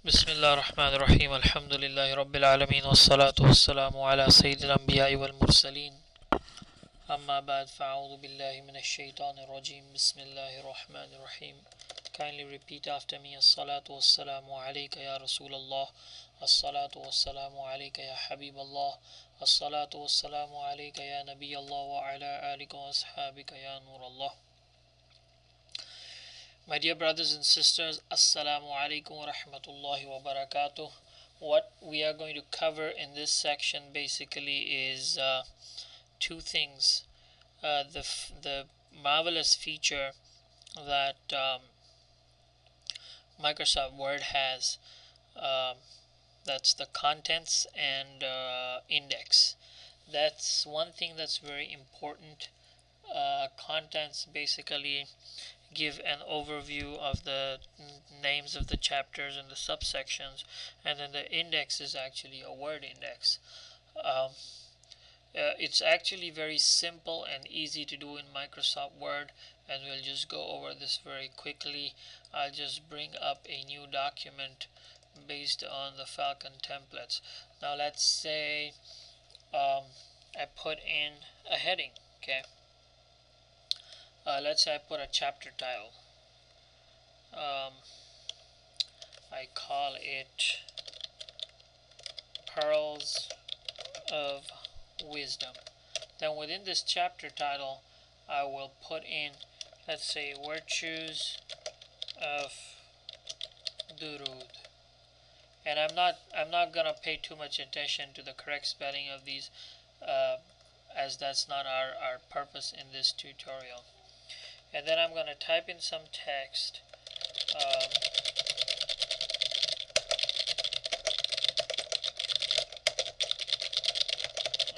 بسم الله الرحمن الرحيم الحمد لله رب العالمين والصلاة والسلام على سيد الأنبياء والمرسلين أما بعد فأعوذ بالله من الشيطان الرجيم بسم الله الرحمن الرحيم. Kindly repeat after me. الصلاة والسلام عليك يا رسول الله. الصلاة والسلام عليك يا حبيب الله. الصلاة والسلام عليك يا نبي الله وعلى آلك وأصحابك يا نور الله. My dear brothers and sisters, Assalamu alaikum wa rahmatullahi wa barakatuh. What we are going to cover in this section basically is two things. The marvelous feature that Microsoft Word has, that's the contents and index. That's one thing that's very important. Contents basically give an overview of the names of the chapters and the subsections, and then the index is actually a word index. It's actually very simple and easy to do in Microsoft Word, and we'll just go over this very quickly. I'll just bring up a new document based on the Falcon templates. Now let's say I put in a heading, okay? Let's say I put a chapter title. I call it Pearls of Wisdom. Then within this chapter title, I will put in, let's say, Virtues of Durud. And I'm not gonna pay too much attention to the correct spelling of these, as that's not our purpose in this tutorial. And then I'm going to type in some text.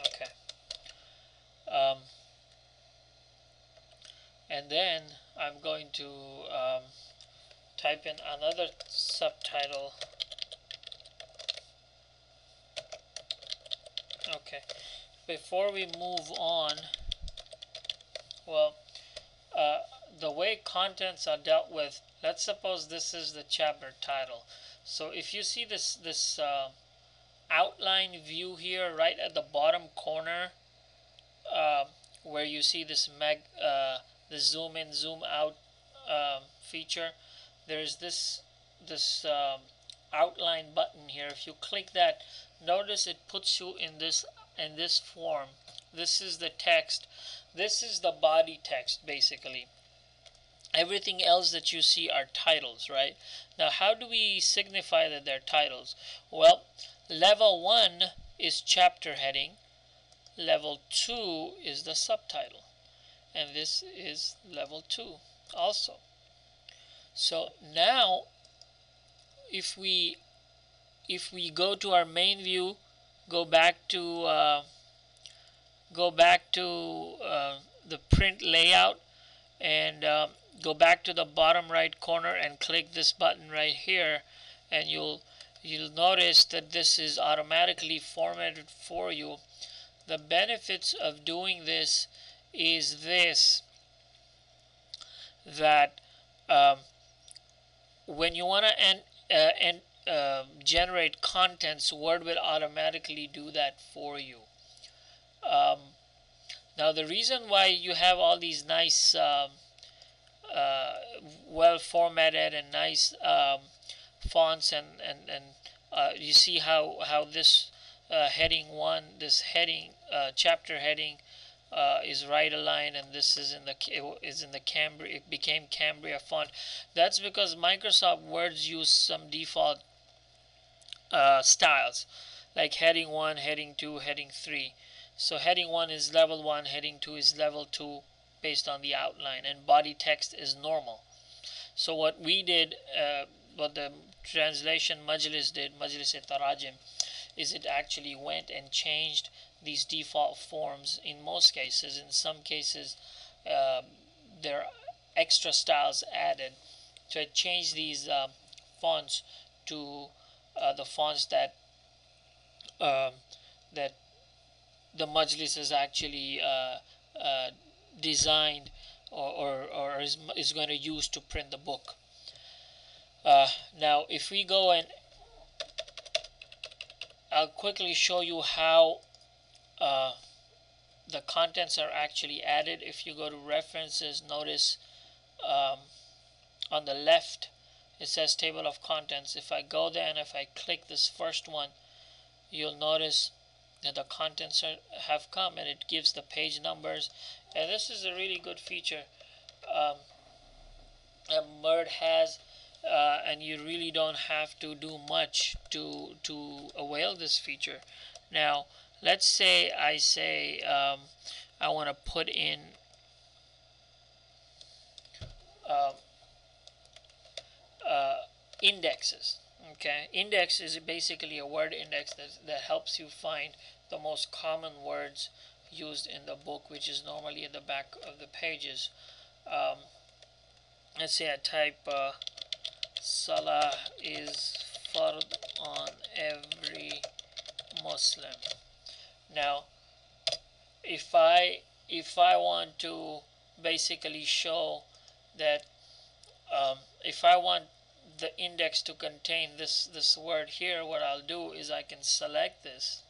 Okay. And then I'm going to type in another subtitle. Okay. Before we move on, well, the way contents are dealt with, let's suppose this is the chapter title. So if you see this outline view here right at the bottom corner, where you see this the zoom in zoom out feature, there's this outline button here. If you click that, notice it puts you in this form. This is the text. This is the body text basically. Everything else that you see are titles, right? Now, how do we signify that they're titles? Well, level 1 is chapter heading. Level 2 is the subtitle. And this is level 2 also. So now, if we go to our main view, go back to the print layout, and go back to the bottom right corner and click this button right here, and you'll notice that this is automatically formatted for you. The benefits of doing this is that when you want to generate contents, Word will automatically do that for you. Now the reason why you have all these nice well formatted and nice fonts, and you see how this heading 1, this heading chapter heading is right aligned, and this is in the Cambria, it became Cambria font. That's because Microsoft Words use some default styles, like heading 1, heading 2, heading 3. So heading 1 is level 1, heading 2 is level 2, based on the outline, and body text is normal. So what we did, what the translation Majlis did, Majlis-e-Tarajim, is it actually went and changed these default forms in most cases. In some cases, there are extra styles added. So it changed these fonts to the fonts that the Majlis is actually designed or is going to use to print the book. Now if we go and I'll quickly show you how the contents are actually added. If you go to references, notice on the left it says table of contents. If I go there and if I click this first one, you'll notice that the contents have come, and it gives the page numbers. And this is a really good feature that Murd has, and you really don't have to do much to avail this feature. Now let's say I want to put in um, indexes. Okay, index is basically a word index that helps you find the most common words used in the book, which is normally at the back of the pages. um, let's say I type Salah is fard on every Muslim. Now if I want to basically show that if I want the index to contain this word here, what I'll do is I can select this,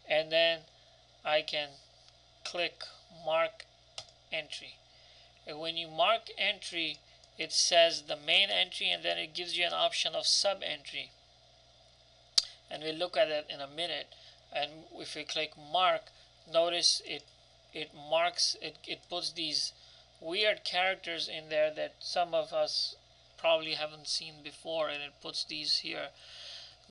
and then I can click mark entry. And when you mark entry, it says the main entry, and then it gives you an option of sub entry, and we'll look at that in a minute. And if we click mark, notice it marks it puts these weird characters in there that some of us probably haven't seen before, and it puts these here.